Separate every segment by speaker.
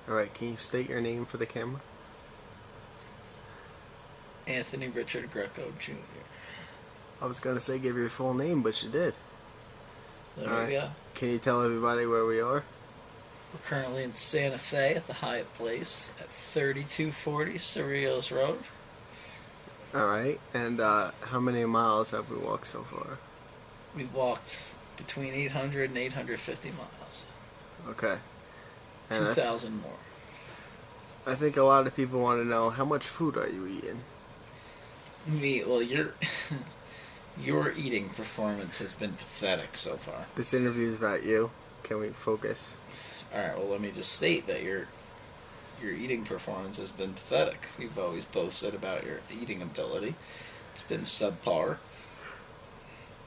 Speaker 1: Alright, can you state your name for the camera?
Speaker 2: Anthony Richard Greco Jr.
Speaker 1: I was gonna say give your full name, but you did.
Speaker 2: There we
Speaker 1: Alright.
Speaker 2: go.
Speaker 1: Can you tell everybody where we are?
Speaker 2: We're currently in Santa Fe at the Hyatt Place at 3240 Cerrillos Road.
Speaker 1: Alright, and how many miles have we walked so far?
Speaker 2: We've walked between 800 and 850 miles.
Speaker 1: Okay. And
Speaker 2: 2,000 more.
Speaker 1: I think a lot of people want to know, how much food are you eating?
Speaker 2: Well, your eating performance has been pathetic so far.
Speaker 1: This interview is about you. Can we focus?
Speaker 2: All right. Well, let me just state that your eating performance has been pathetic. You've always boasted about your eating ability. It's been subpar.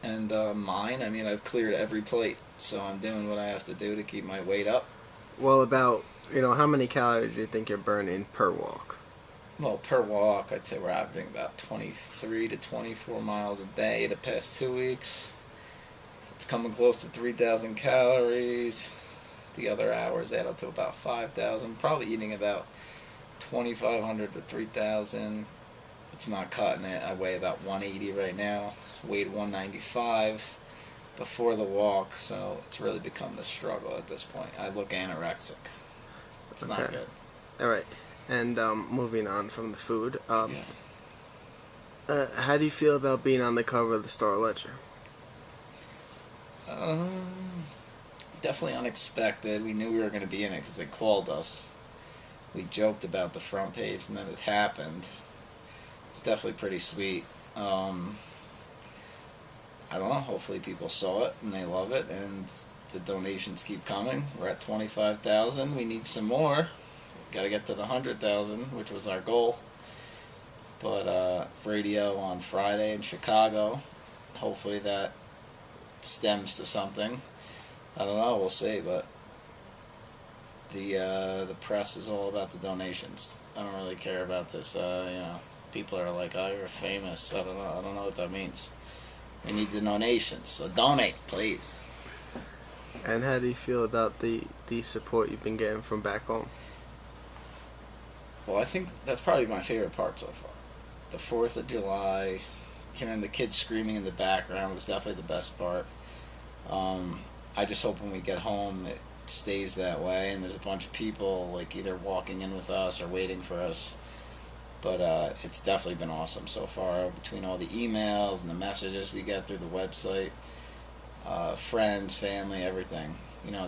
Speaker 2: And mine, I mean, I've cleared every plate, so I'm doing what I have to do to keep my weight up.
Speaker 1: Well, about, how many calories do you think you're burning per walk?
Speaker 2: Well, per walk, I'd say we're averaging about 23 to 24 miles a day the past 2 weeks. It's coming close to 3,000 calories. The other hours add up to about 5,000. Probably eating about 2,500 to 3,000. It's not cutting it. I weigh about 180 right now. Weighed 195 before the walk, so it's really become a struggle at this point. I look anorexic. It's not good.
Speaker 1: Alright, and moving on from the food,
Speaker 2: Yeah.
Speaker 1: how do you feel about being on the cover of the Star Ledger?
Speaker 2: Definitely unexpected. We knew we were going to be in it because they called us. We joked about the front page, and then it happened. It's definitely pretty sweet. I don't know. Hopefully people saw it and they love it, and the donations keep coming. We're at 25,000. We need some more. Got to get to the 100,000, which was our goal. But radio on Friday in Chicago. Hopefully that stems to something. I don't know. We'll see. But the press is all about the donations. I don't really care about this. People are like, "Oh, you're famous." I don't know. I don't know what that means. We need the donations, so donate, please.
Speaker 1: And how do you feel about the support you've been getting from back home?
Speaker 2: Well, I think that's probably my favorite part so far. The 4th of July, hearing the kids screaming in the background was definitely the best part. I just hope when we get home it stays that way, and there's a bunch of people like either walking in with us or waiting for us. But it's definitely been awesome so far, between all the emails and the messages we get through the website, friends, family, everything.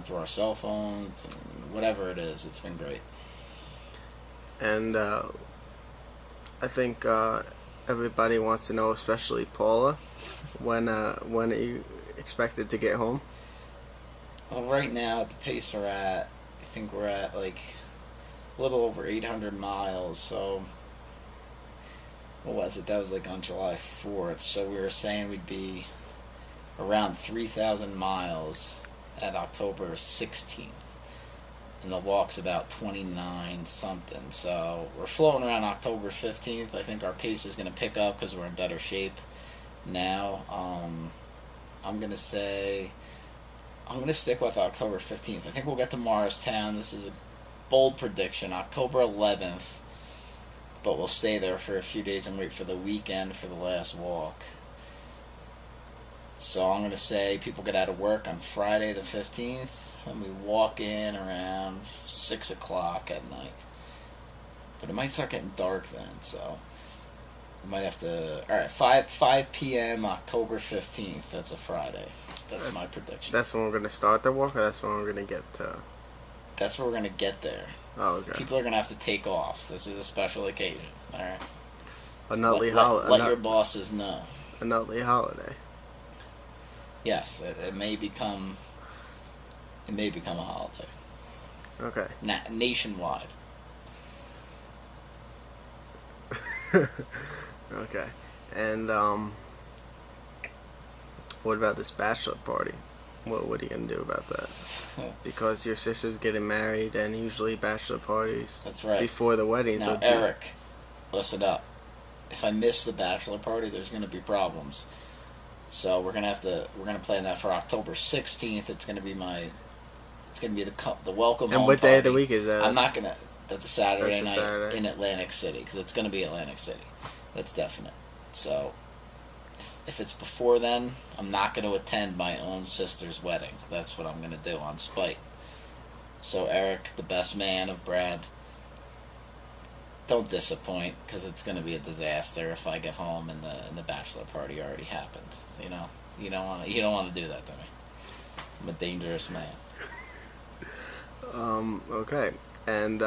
Speaker 2: Through our cell phones, and whatever it is, it's been great.
Speaker 1: And I think everybody wants to know, especially Paula, when are you expected to get home?
Speaker 2: Well, right now, at the pace we're at, I think we're at like a little over 800 miles, so what was it? That was like on July 4th. So we were saying we'd be around 3,000 miles at October 16th. And the walk's about 29 something. So we're floating around October 15th. I think our pace is going to pick up because we're in better shape now. I'm going to stick with October 15th. I think we'll get to Morristown. This is a bold prediction. October 11th. But we'll stay there for a few days and wait for the weekend for the last walk. So I'm going to say people get out of work on Friday the 15th, and we walk in around 6 o'clock at night. But it might start getting dark then, so we might have to... Alright, 5 p.m. October 15th. That's a Friday. That's my prediction.
Speaker 1: That's when we're going to start the walk, or that's when we're going to get to...
Speaker 2: That's where we're going to get there.
Speaker 1: Oh, okay.
Speaker 2: People are going to have to take off. This is a special occasion. Alright?
Speaker 1: A nightly holiday.
Speaker 2: Let your bosses know.
Speaker 1: A nightly holiday.
Speaker 2: Yes, it may become a holiday.
Speaker 1: Okay.
Speaker 2: Nationwide.
Speaker 1: Okay. And what about this bachelor party? What are you gonna do about that? Because your sister's getting married, and usually bachelor parties.
Speaker 2: That's right.
Speaker 1: Before the wedding.
Speaker 2: Now,
Speaker 1: so
Speaker 2: Eric, listen up. If I miss the bachelor party, there's gonna be problems. So we're gonna plan that for October 16th. It's gonna be my It's gonna be the welcome
Speaker 1: And
Speaker 2: home
Speaker 1: what day of the
Speaker 2: party.
Speaker 1: week is that?
Speaker 2: I'm not gonna. That's a Saturday
Speaker 1: That's a
Speaker 2: night
Speaker 1: Saturday.
Speaker 2: in Atlantic City because it's gonna be Atlantic City. That's definite. So if it's before then, I'm not gonna attend my own sister's wedding. That's what I'm gonna do on spite. So Eric, the best man of Brad, don't disappoint because it's gonna be a disaster if I get home and the bachelor party already happened. You don't want to do that to me. I'm a dangerous man.
Speaker 1: Okay. And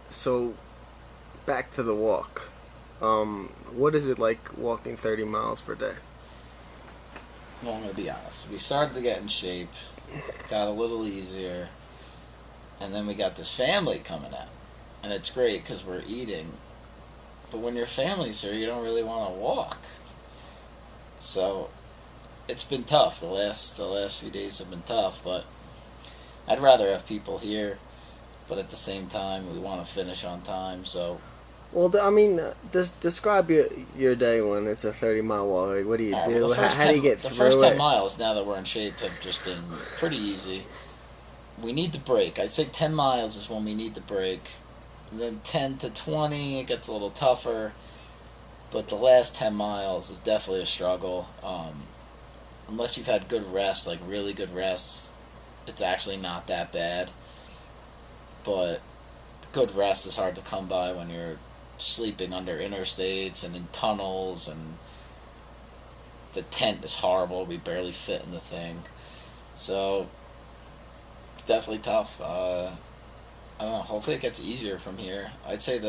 Speaker 1: so back to the walk. What is it like walking 30 miles per day?
Speaker 2: Well, I'm gonna be honest. We started to get in shape, got a little easier, and then we got this family coming out, and it's great because we're eating. But when your family's here, you don't really want to walk. So it's been tough. The last few days have been tough, but I'd rather have people here. But at the same time, we want to finish on time. So
Speaker 1: Well, I mean, describe your day when it's a 30-mile walk. Like, what do you
Speaker 2: all right,
Speaker 1: do?
Speaker 2: well,
Speaker 1: How do you get
Speaker 2: the
Speaker 1: through
Speaker 2: first 10
Speaker 1: it?
Speaker 2: miles, now that we're in shape, have just been pretty easy. We need the break. I'd say 10 miles is when we need the break. And then 10 to 20, it gets a little tougher. But the last 10 miles is definitely a struggle. Unless you've had good rest, like really good rest, it's actually not that bad. But good rest is hard to come by when you're sleeping under interstates and in tunnels, and the tent is horrible. We barely fit in the thing. So it's definitely tough. I don't know. Hopefully it gets easier from here. I'd say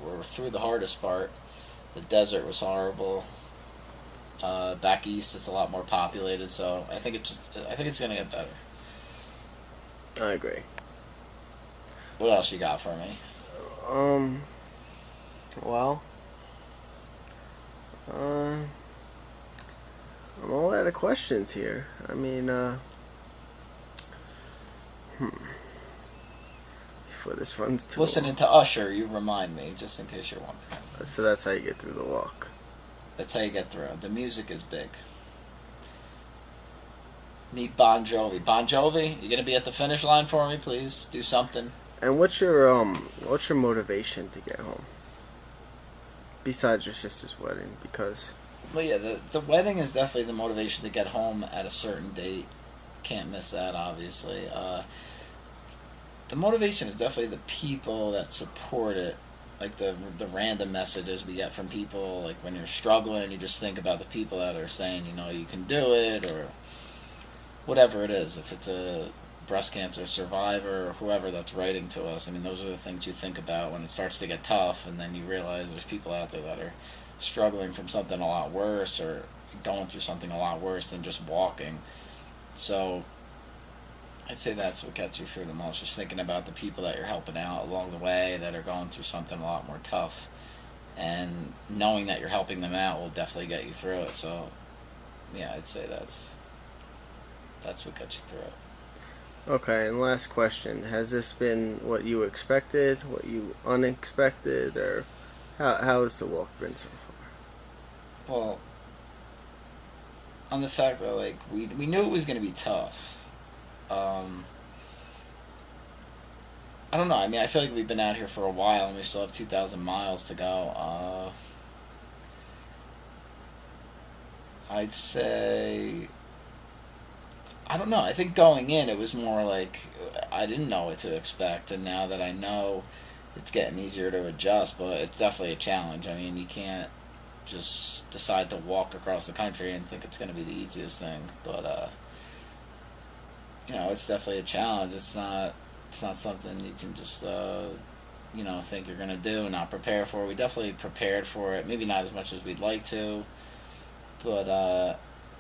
Speaker 2: we're through the hardest part. The desert was horrible. Back east, it's a lot more populated, so I think it's gonna get better.
Speaker 1: I agree.
Speaker 2: What else you got for me?
Speaker 1: Um. Well. I'm all out of questions here. I mean, before this runs too
Speaker 2: Listening to Usher, you remind me, just in case you're wondering.
Speaker 1: long. So that's how you get through the walk.
Speaker 2: That's how you get through. The music is big. Need Bon Jovi. Bon Jovi, you gonna be at the finish line for me, please? Do something.
Speaker 1: And what's your motivation to get home? Besides your sister's wedding, because
Speaker 2: Well, yeah, the wedding is definitely the motivation to get home at a certain date. Can't miss that, obviously. The motivation is definitely the people that support it. Like the random messages we get from people, like when you're struggling, you just think about the people that are saying, you can do it, or whatever it is. If it's a breast cancer survivor or whoever that's writing to us, I mean, those are the things you think about when it starts to get tough, and then you realize there's people out there that are struggling from something a lot worse, or going through something a lot worse than just walking. So I'd say that's what gets you through the most, just thinking about the people that you're helping out along the way that are going through something a lot more tough, and knowing that you're helping them out will definitely get you through it. So yeah, I'd say that's what gets you through it.
Speaker 1: okay. And last question: has this been what you expected, what you unexpected, or how has the walk been so far?
Speaker 2: Well, on the fact that like we knew it was going to be tough. I don't know. I mean, I feel like we've been out here for a while, and we still have 2,000 miles to go. I'd say, I don't know. I think going in, it was more like I didn't know what to expect, and now that I know, it's getting easier to adjust. But it's definitely a challenge. I mean, you can't just decide to walk across the country and think it's going to be the easiest thing. But it's definitely a challenge. It's not something you can just think you're gonna do and not prepare for. We definitely prepared for it. Maybe not as much as we'd like to, but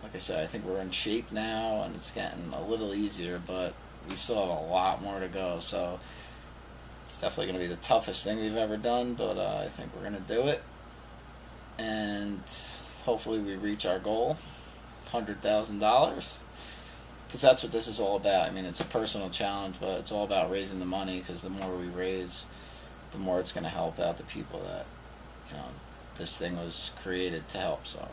Speaker 2: like I said, I think we're in shape now, and it's getting a little easier. But we still have a lot more to go. So it's definitely gonna be the toughest thing we've ever done. But I think we're gonna do it, and hopefully we reach our goal, $100,000. Because that's what this is all about. I mean, it's a personal challenge, but it's all about raising the money, because the more we raise, the more it's going to help out the people that this thing was created to help. So